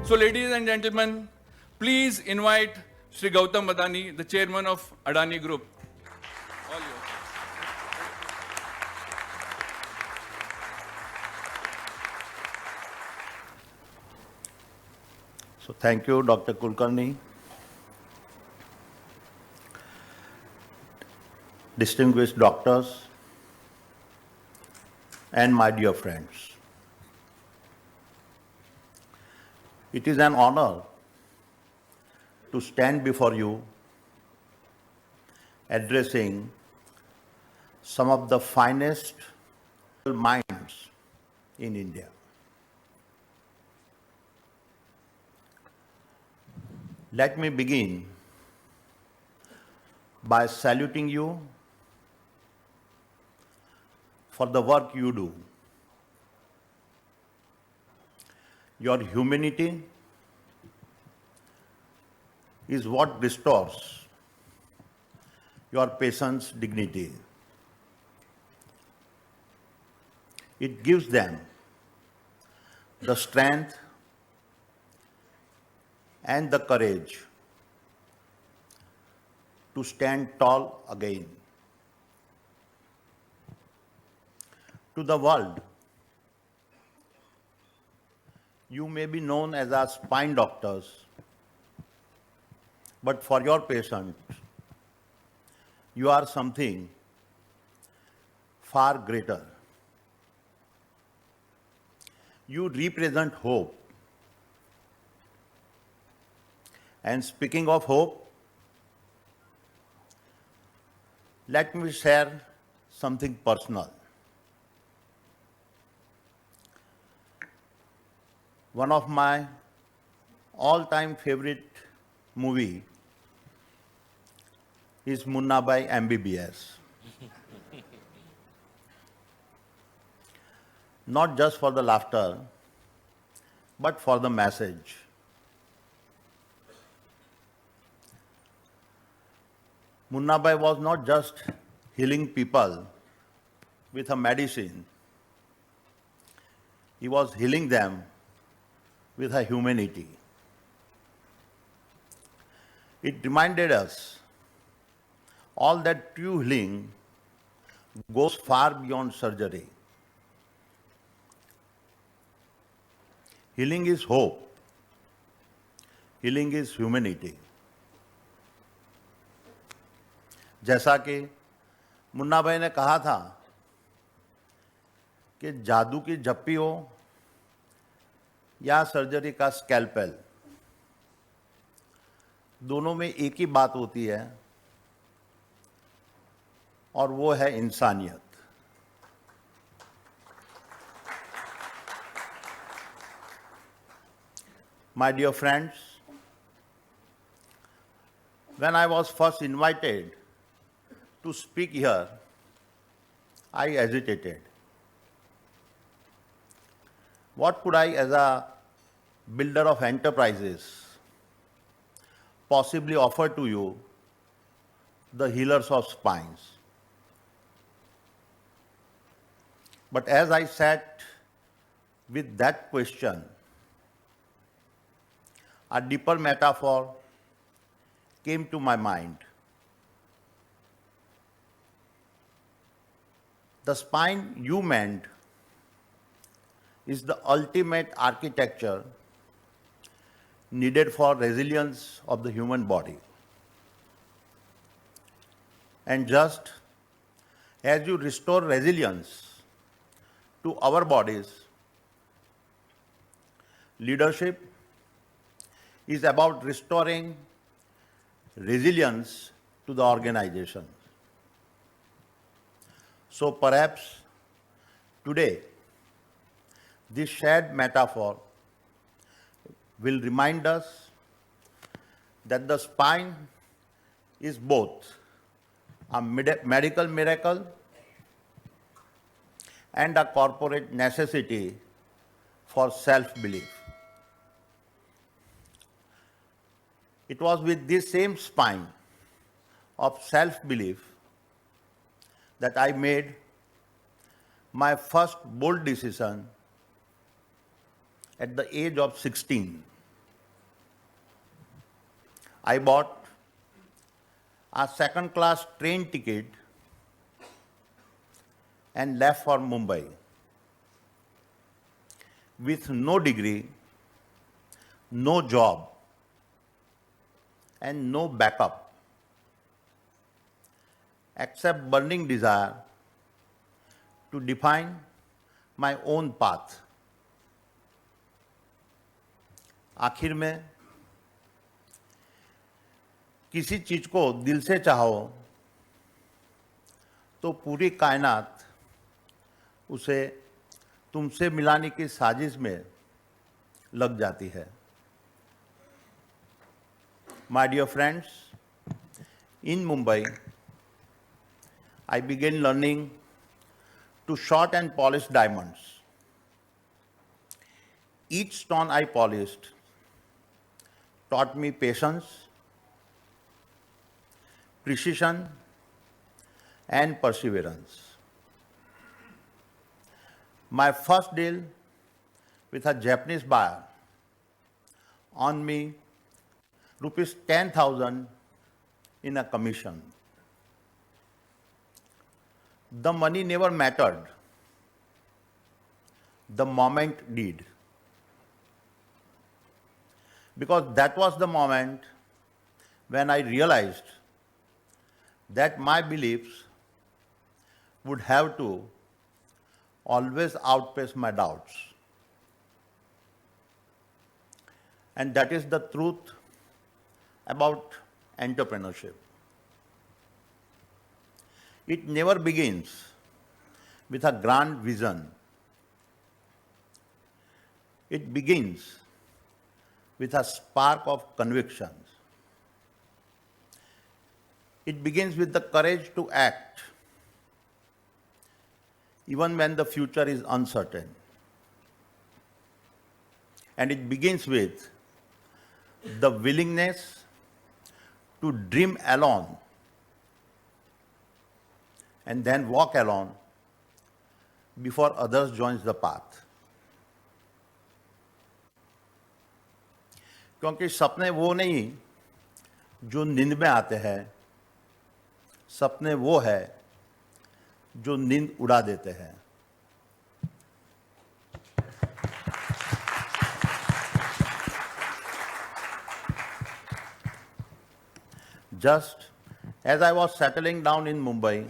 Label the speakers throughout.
Speaker 1: So, ladies and gentlemen, please invite Shri Gautam Adani, the chairman of Adani Group. All yours.
Speaker 2: So thank you, Dr. Kulkarni. Distinguished doctors and my dear friends. It is an honor to stand before you addressing some of the finest minds in India. Let me begin by saluting you for the work you do. Your humanity is what restores your patient's dignity. It gives them the strength and the courage to stand tall again. To the world, you may be known as our spine doctors, but for your patients, you are something far greater. You represent hope. And speaking of hope, let me share something personal. One of my all-time favorite movie is Munna by MBBS. Not just for the laughter, but for the message. Munna Bhai was not just healing people with a medicine. He was healing them with a humanity. It reminded us all that true healing goes far beyond surgery. Healing is hope. Healing is humanity. जैसा कि मुन्ना भाई ने कहा था कि जादू की झप्पी हो या सर्जरी का स्कैल्पेल, दोनों में एक ही बात होती है और वो है इंसानियत. My dear friends, when I was first invited to speak here, I hesitated. What could I, as a builder of enterprises, possibly offer to you, the healers of spines? But as I sat with that question, a deeper metaphor came to my mind. The spine you meant is the ultimate architecture needed for resilience of the human body. And just as you restore resilience to our bodies, leadership is about restoring resilience to the organization. So perhaps today, this shared metaphor will remind us that the spine is both a medical miracle and a corporate necessity for self-belief. It was with this same spine of self-belief that I made my first bold decision at the age of 16. I bought a second-class train ticket and left for Mumbai with no degree, no job, and no backup except burning desire to define my own path. आखिर में किसी चीज को दिल से चाहो तो पूरी कायनात उसे तुमसे मिलाने की साजिश में लग जाती है. My dear friends, in Mumbai, I began learning to shot and polish diamonds. Each stone I polished taught me patience, precision, and perseverance. My first deal with a Japanese buyer earned me rupees 10,000 in a commission. The money never mattered. The moment did. Because that was the moment when I realized that my beliefs would have to always outpace my doubts. And that is the truth about entrepreneurship. It never begins with a grand vision. It begins with a spark of convictions. It begins with the courage to act, even when the future is uncertain. And it begins with the willingness to dream alone and then walk alone before others join the path. क्योंकि सपने वो नहीं जो नींद में आते हैं, सपने वो है जो नींद उड़ा देते हैं. Just as I was settling down in Mumbai,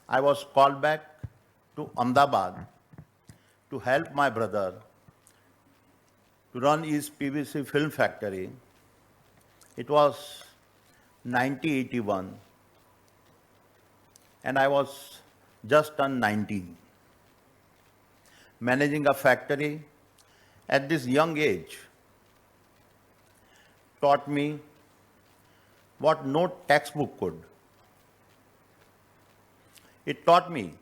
Speaker 2: I was called back to Ahmedabad to help my brother to run his PVC film factory. It was 1981 and I was just turned 19. Managing a factory at this young age taught me what no textbook could. It taught me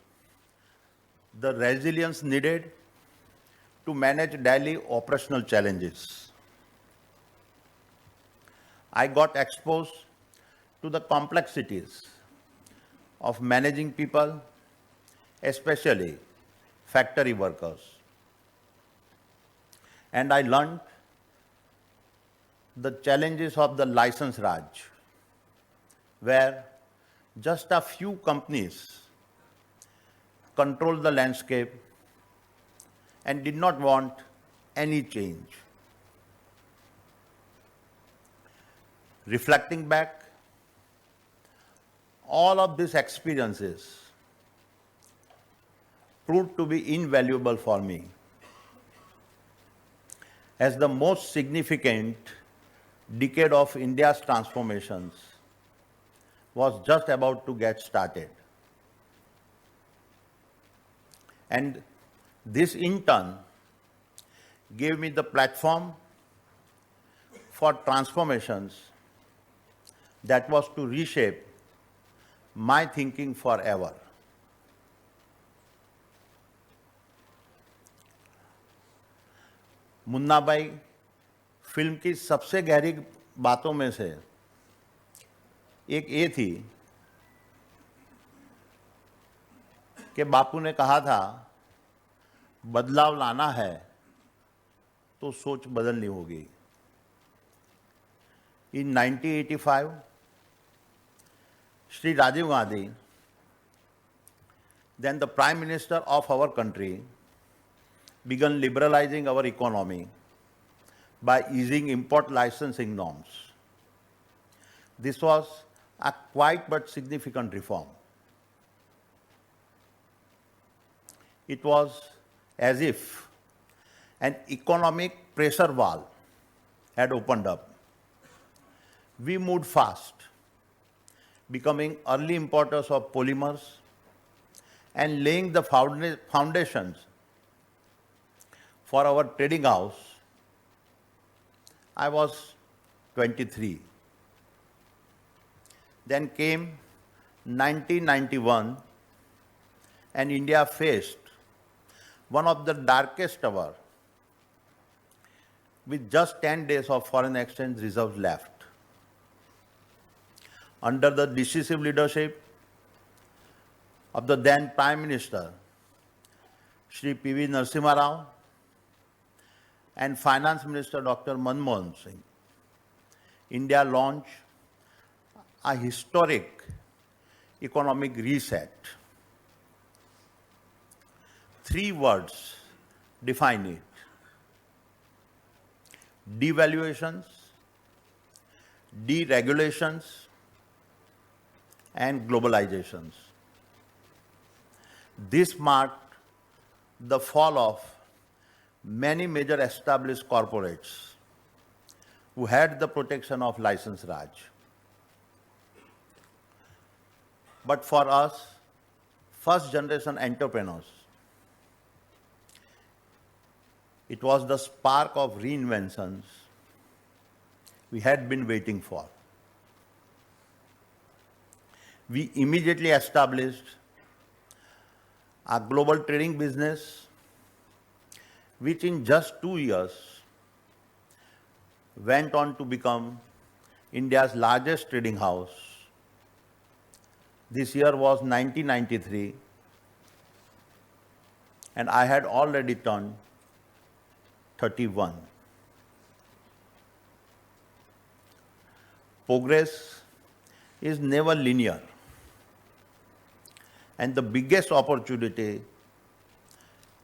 Speaker 2: the resilience needed to manage daily operational challenges. I got exposed to the complexities of managing people, especially factory workers. And I learned the challenges of the license Raj, where just a few companies controlled the landscape and did not want any change. Reflecting back, all of these experiences proved to be invaluable for me, as the most significant decade of India's transformations was just about to get started. And this in turn gave me the platform for transformations that was to reshape my thinking forever. Munna भाई film की सबसे गहरी बातों में से एक ये थी कि बापू ने कहा था बदलाव लाना है तो सोच बदलनी होगी. In 1985, Sri Rajiv Gandhi, then the Prime Minister of our country, began liberalizing our economy by easing import licensing norms. This was a quite but significant reform. It was as if an economic pressure valve had opened up. We moved fast, becoming early importers of polymers and laying the foundations for our trading house. I was 23. Then came 1991 and India faced one of the darkest ever, with just 10 days of foreign exchange reserves left. Under the decisive leadership of the then Prime Minister, Shri P.V. Narasimha Rao, and Finance Minister Dr. Manmohan Singh, India launched a historic economic reset. 3 words define it: devaluations, deregulations, and globalizations. This marked the fall of many major established corporates who had the protection of license Raj. But for us, first generation entrepreneurs, it was the spark of reinventions we had been waiting for. We immediately established a global trading business, which in just 2 years went on to become India's largest trading house. This year was 1993, and I had already turned 31. Progress is never linear, and the biggest opportunity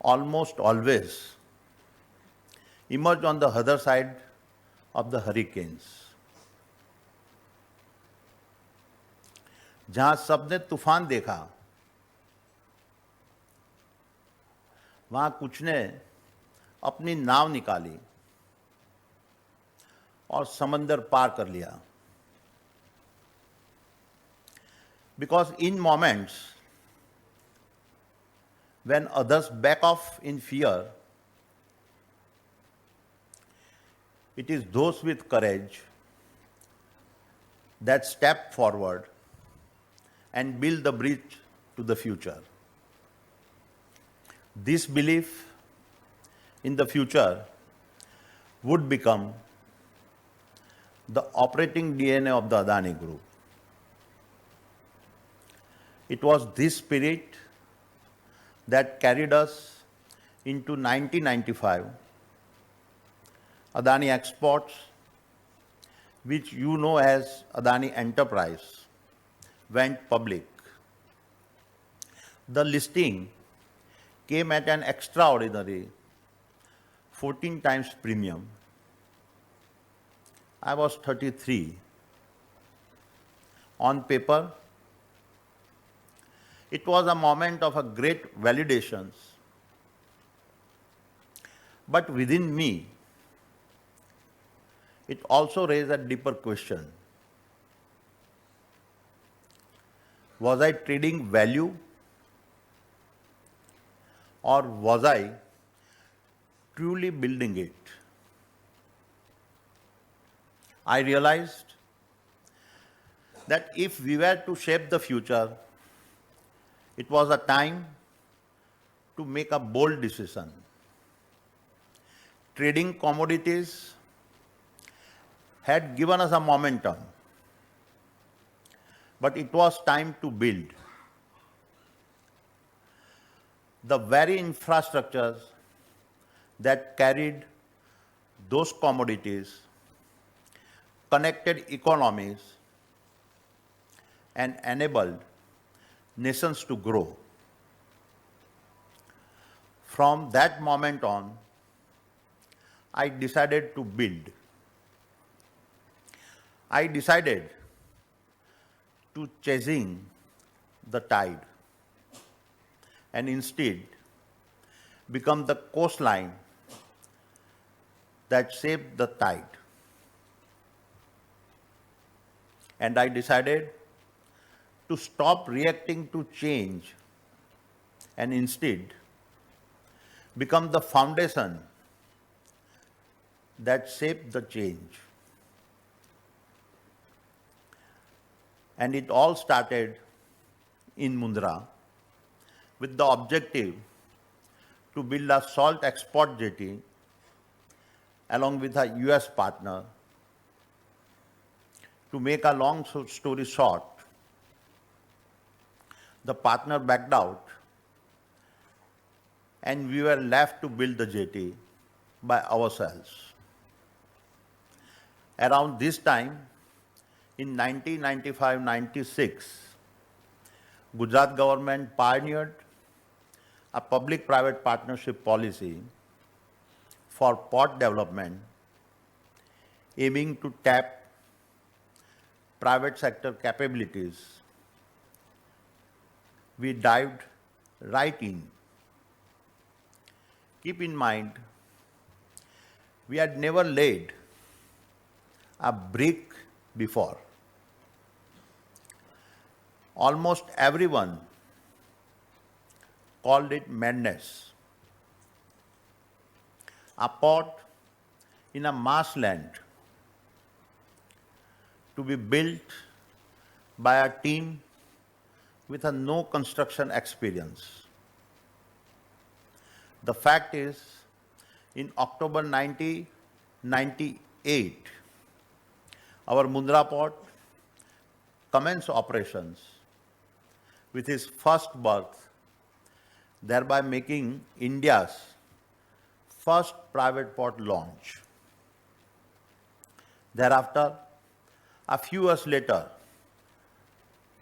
Speaker 2: almost always emerge on the other side of the hurricanes. जहां सबने तूफान देखा, वहां कुछ ने अपनी नाव निकाली और समंदर पार कर लिया. Because in moments when others back off in fear, it is those with courage that step forward and build the bridge to the future. This belief in the future would become the operating DNA of the Adani Group. It was this spirit that carried us into 1995. Adani Exports, which you know as Adani Enterprise, went public. The listing came at an extraordinary 14 times premium. I was 33. On paper, it was a moment of a great validation. But within me, it also raised a deeper question. Was I trading value, or was I truly building it? I realized that if we were to shape the future, it was a time to make a bold decision. Trading commodities had given us a momentum, but it was time to build. The very infrastructures that carried those commodities connected economies and enabled nations to grow. From that moment on, I decided to build. I decided to chasing the tide and instead become the coastline that shaped the tide. And I decided to stop reacting to change and instead become the foundation that shaped the change. And it all started in Mundra with the objective to build a salt export jetty along with a US partner. To make a long story short, the partner backed out and we were left to build the jetty by ourselves. Around this time, in 1995-96, Gujarat government pioneered a public-private partnership policy for port development, aiming to tap private sector capabilities. We dived right in. Keep in mind, we had never laid a brick before. Almost everyone called it madness. A port in a marshland to be built by a team with a no construction experience. The fact is, in October 1998, our Mundra port commenced operations with its first berth, thereby making India's first private port launch. Thereafter, a few years later,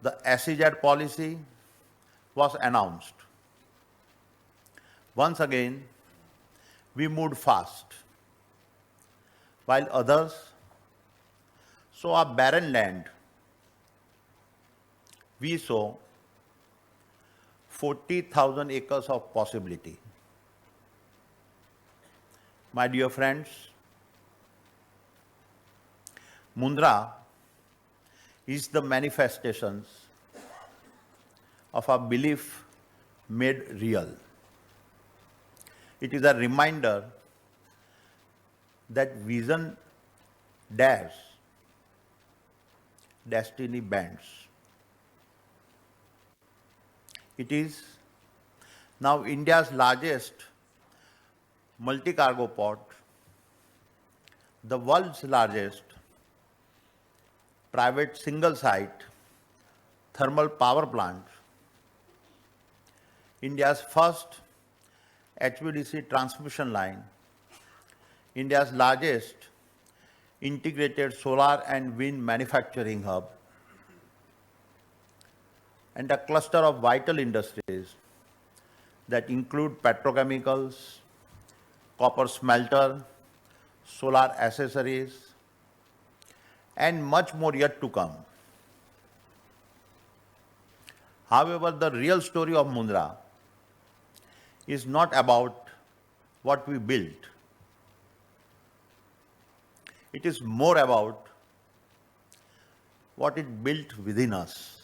Speaker 2: the SEZ policy was announced. Once again, we moved fast, while others saw a barren land. We saw 40,000 acres of possibility. My dear friends, Mundra is the manifestations of a belief made real. It is a reminder that vision dares, destiny bends. It is now India's largest multi-cargo port, the world's largest private single-site thermal power plant, India's first HVDC transmission line, India's largest integrated solar and wind manufacturing hub, and a cluster of vital industries that include petrochemicals, copper smelter, solar accessories, and much more yet to come. However, the real story of Mundra is not about what we built. It is more about what it built within us.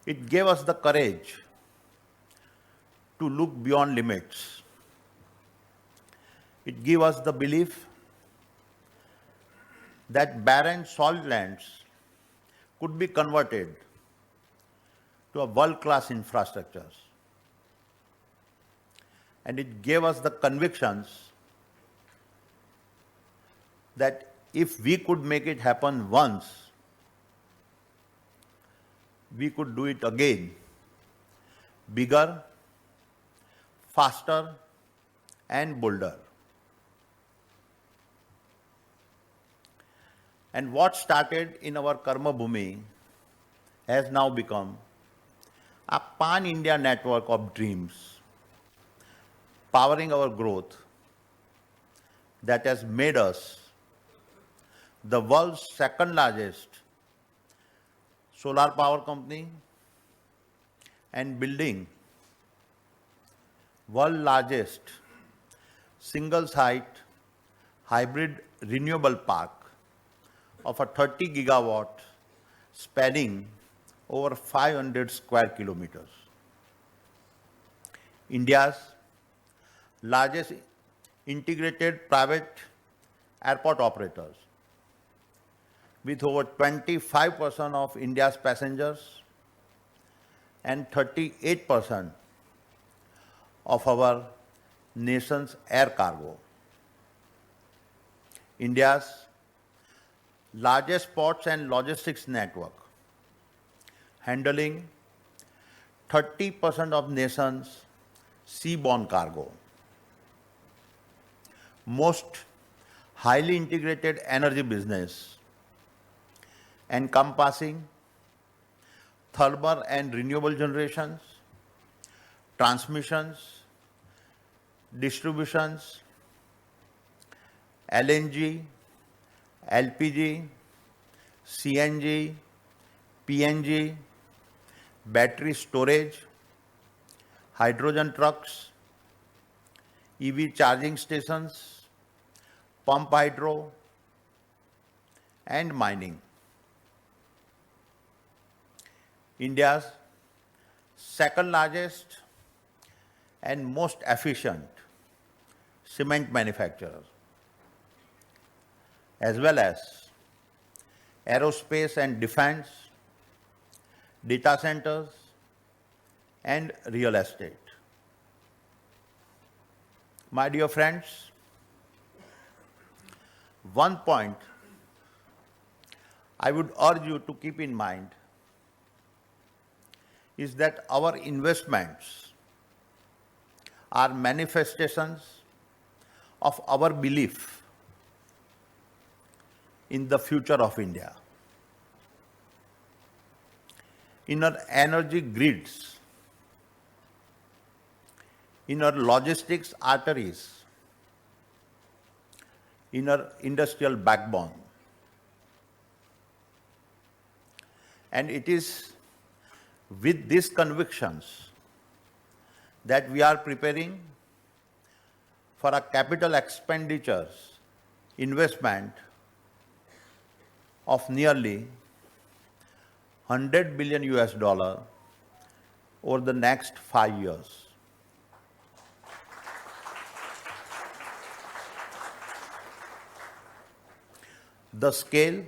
Speaker 2: It gave us the courage to look beyond limits. It gave us the belief that barren salt lands could be converted to a world-class infrastructures. And it gave us the convictions that if we could make it happen once, we could do it again, bigger, faster, and bolder. And what started in our Karma Bhumi has now become a pan-India network of dreams, powering our growth that has made us the world's second largest solar power company and building world largest single-site hybrid renewable park of a 30 gigawatt spanning over 500 square kilometers. India's largest integrated private airport operators with over 25% of India's passengers and 38% of our nation's air cargo. India's largest ports and logistics network, handling 30% of nation's seaborne cargo. Most highly integrated energy business, encompassing thermal and renewable generations, transmissions, distributions, LNG, LPG, CNG, PNG, battery storage, hydrogen trucks, EV charging stations, pump hydro, and mining. India's second largest and most efficient cement manufacturer, as well as aerospace and defense, data centers, and real estate. My dear friends, one point I would urge you to keep in mind is that our investments are manifestations of our belief in the future of India, in our energy grids, in our logistics arteries, in our industrial backbone. And it is with these convictions that we are preparing for a capital expenditures investment of nearly 100 billion US dollar over the next 5 years. The scale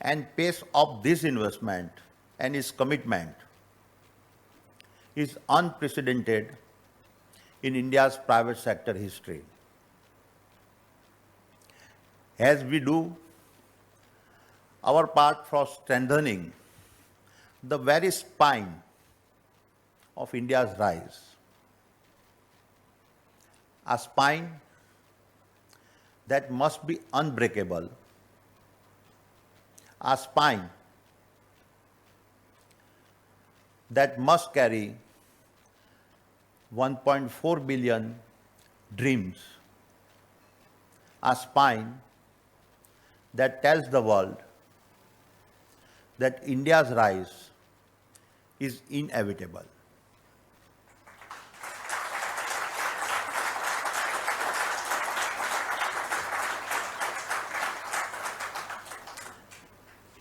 Speaker 2: and pace of this investment and its commitment is unprecedented in India's private sector history. As we do our part for strengthening the very spine of India's rise, a spine that must be unbreakable, a spine that must carry 1.4 billion dreams, a spine that tells the world that India's rise is inevitable.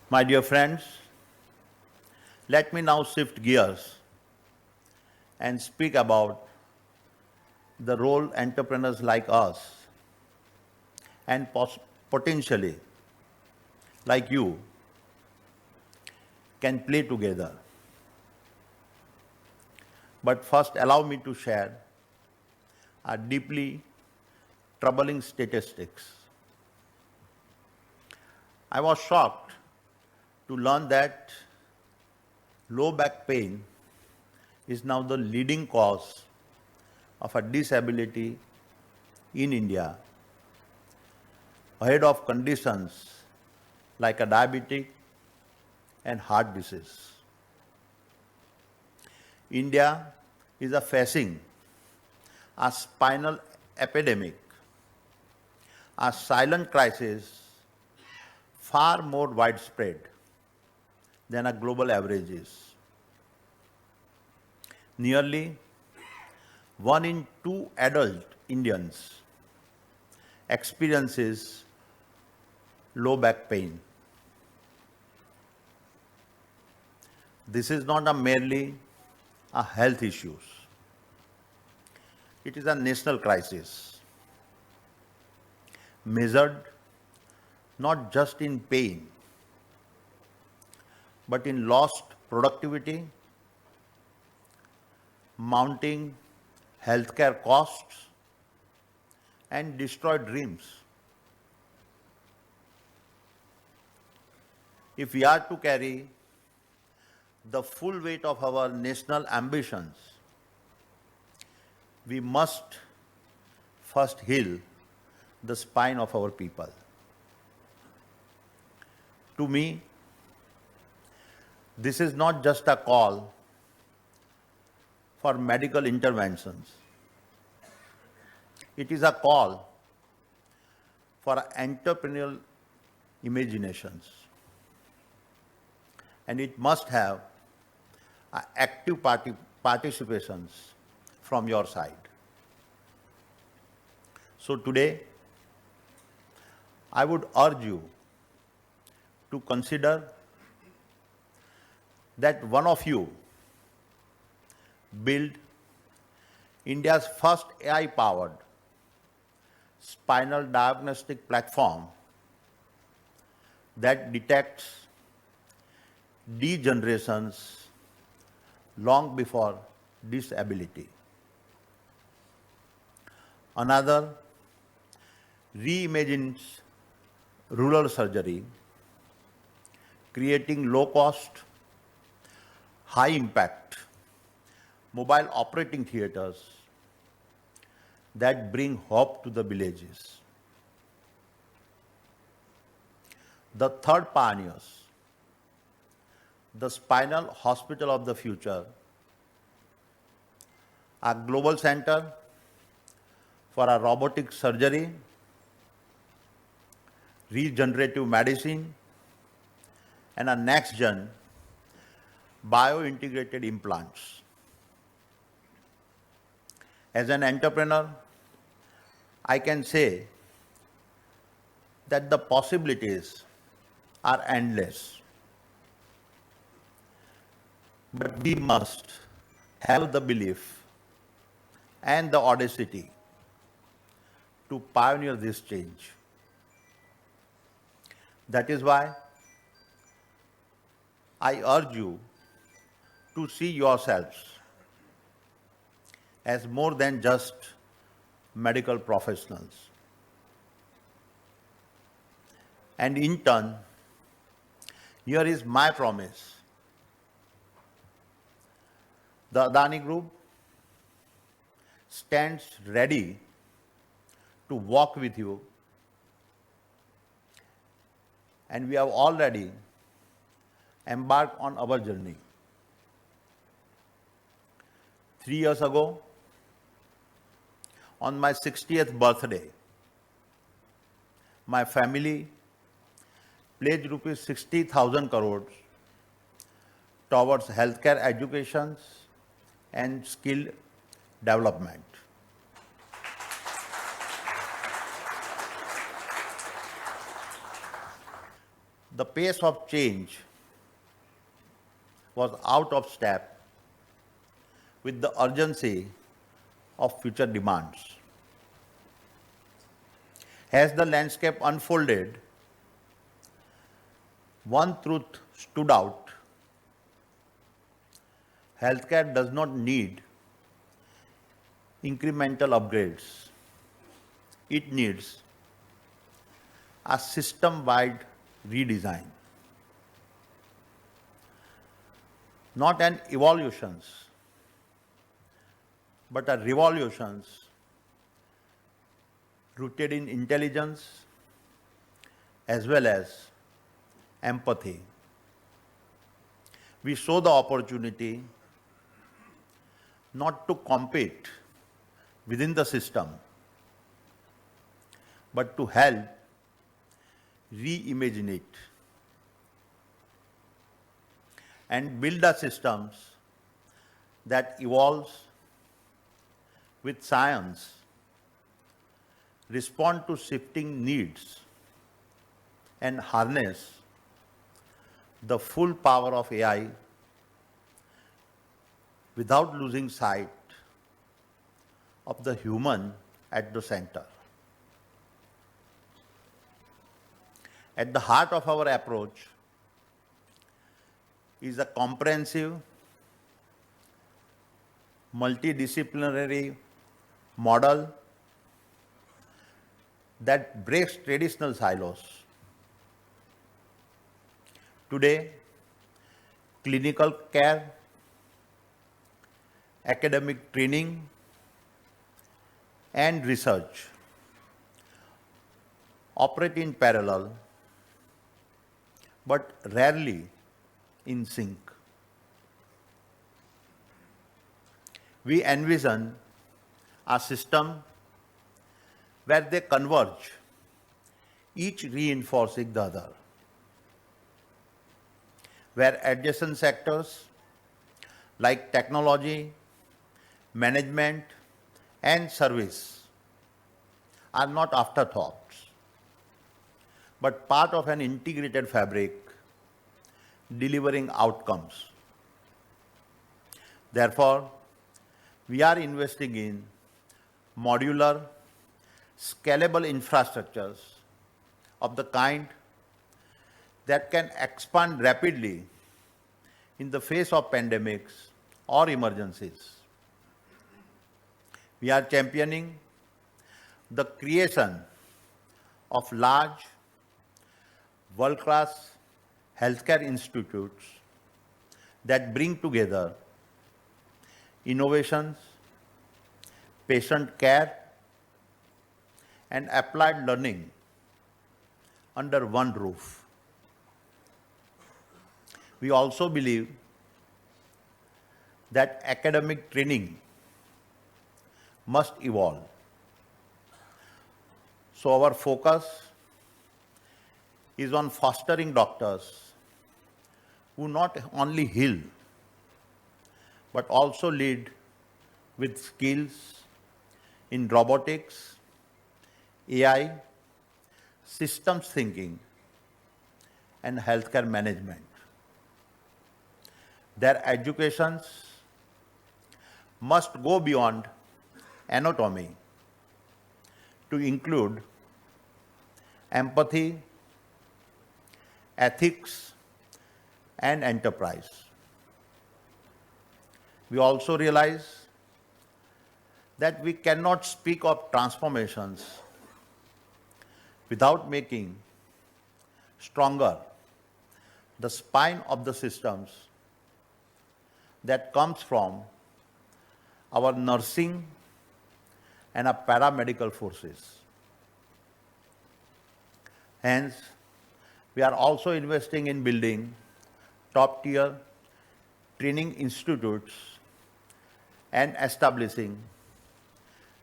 Speaker 2: My dear friends, let me now shift gears and speak about the role entrepreneurs like us and potentially like you can play together. But first, allow me to share a deeply troubling statistics. I was shocked to learn that low back pain is now the leading cause of a disability in India, ahead of conditions like a diabetic and heart disease. India is facing a spinal epidemic, a silent crisis far more widespread than a global average is. Nearly 1 in 2 adult Indians experiences low back pain. This is not merely a health issue. It is a national crisis, measured not just in pain, but in lost productivity, mounting healthcare costs, and destroyed dreams. If we are to carry the full weight of our national ambitions, we must first heal the spine of our people. To me, this is not just a call for medical interventions. It is a call for entrepreneurial imaginations. And it must have active participations from your side. So today, I would urge you to consider that one of you build India's first AI-powered spinal diagnostic platform that detects degenerations long before disability. Another reimagines rural surgery, creating low-cost, high-impact mobile operating theaters that bring hope to the villages. The third pioneers, the Spinal Hospital of the Future, a global center for a robotic surgery, regenerative medicine, and a next-gen bio-integrated implants. As an entrepreneur, I can say that the possibilities are endless. But we must have the belief and the audacity to pioneer this change. That is why I urge you to see yourselves as more than just medical professionals. And in turn, here is my promise. The Adani Group stands ready to walk with you, and we have already embarked on our journey. 3 years ago, on my 60th birthday, my family pledged rupees 60,000 crores towards healthcare education and skill development. The pace of change was out of step with the urgency of future demands. As the landscape unfolded, one truth stood out. Healthcare does not need incremental upgrades. It needs a system-wide redesign. Not an evolutions, but a revolutions rooted in intelligence, as well as empathy. We saw the opportunity not to compete within the system, but to help reimagine it and build a systems that evolves with science, respond to shifting needs, and harness the full power of AI without losing sight of the human at the center. At the heart of our approach is a comprehensive, multidisciplinary model that breaks traditional silos. Today, clinical care, academic training, and research operate in parallel, but rarely in sync. We envision a system where they converge, each reinforcing the other, where adjacent sectors like technology, management, and service are not afterthoughts, but part of an integrated fabric delivering outcomes. Therefore, we are investing in modular, scalable infrastructures of the kind that can expand rapidly in the face of pandemics or emergencies. We are championing the creation of large, world-class healthcare institutes that bring together innovations, patient care, and applied learning under one roof. We also believe that academic training must evolve. So our focus is on fostering doctors who not only heal, but also lead with skills in robotics, AI, systems thinking, and healthcare management. Their educations must go beyond anatomy to include empathy, ethics, and enterprise. We also realize that we cannot speak of transformations without making stronger the spine of the systems that comes from our nursing and our paramedical forces. Hence, we are also investing in building top-tier training institutes and establishing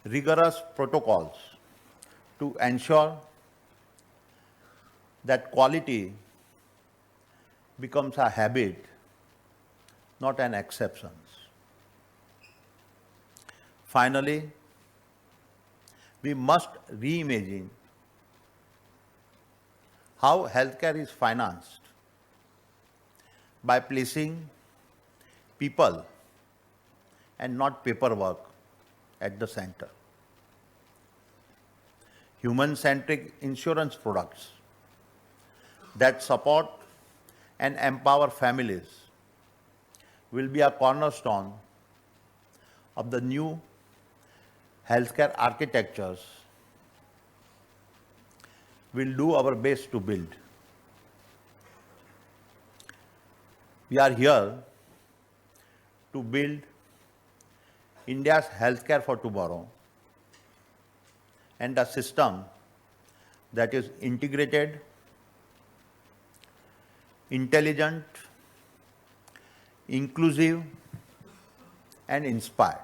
Speaker 2: rigorous protocols to ensure that quality becomes a habit, not an exception. Finally, we must reimagine how healthcare is financed by placing people and not paperwork at the center. Human-centric insurance products that support and empower families will be a cornerstone of the new healthcare architectures we'll do our best to build. We are here to build India's healthcare for tomorrow and a system that is integrated, intelligent, inclusive, and inspired.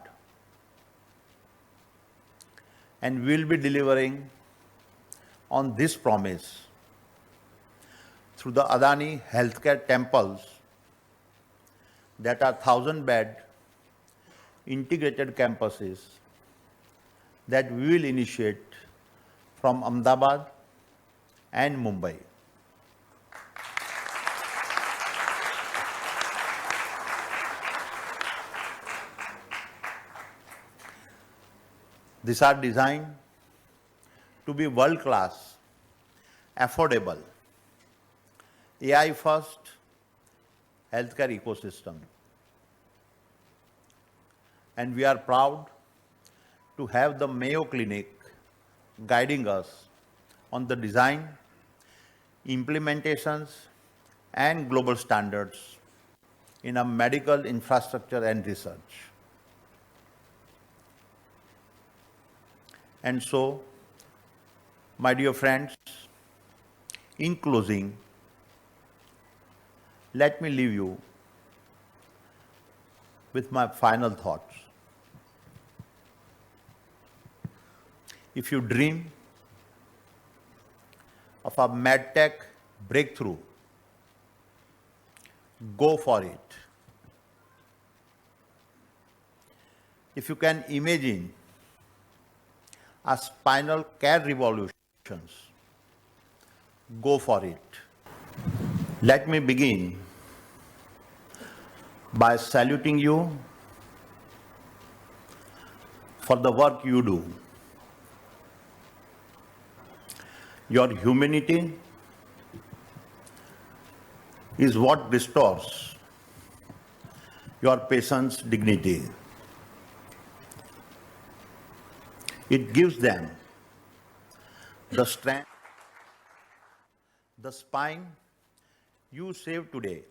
Speaker 2: And we'll be delivering on this promise through the Adani healthcare temples that are 1,000-bed integrated campuses that we will initiate from Ahmedabad and Mumbai. These are designed to be world-class, affordable, AI-first healthcare ecosystem. And we are proud to have the Mayo Clinic guiding us on the design, implementations, and global standards in our medical infrastructure and research. And so, my dear friends, in closing, let me leave you with my final thoughts. If you dream of a medtech breakthrough, go for it. If you can imagine a spinal care revolution, go for it. Let me begin by saluting you for the work you do. Your humanity is what restores your patient's dignity. It gives them the strength, the spine you save today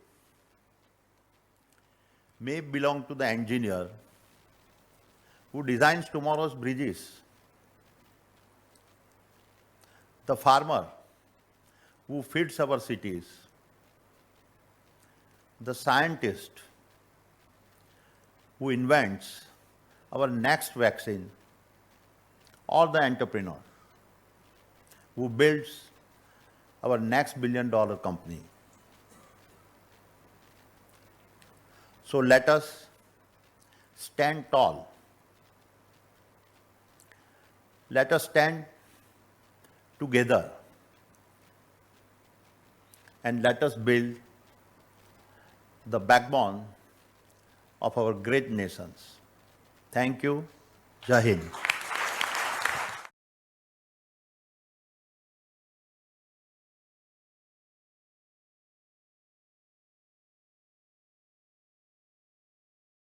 Speaker 2: may belong to the engineer who designs tomorrow's bridges, the farmer who feeds our cities, the scientist who invents our next vaccine, or the entrepreneur who builds our next billion-dollar company. So let us stand tall. Let us stand together and let us build the backbone of our great nations. Thank you. Jai Hind.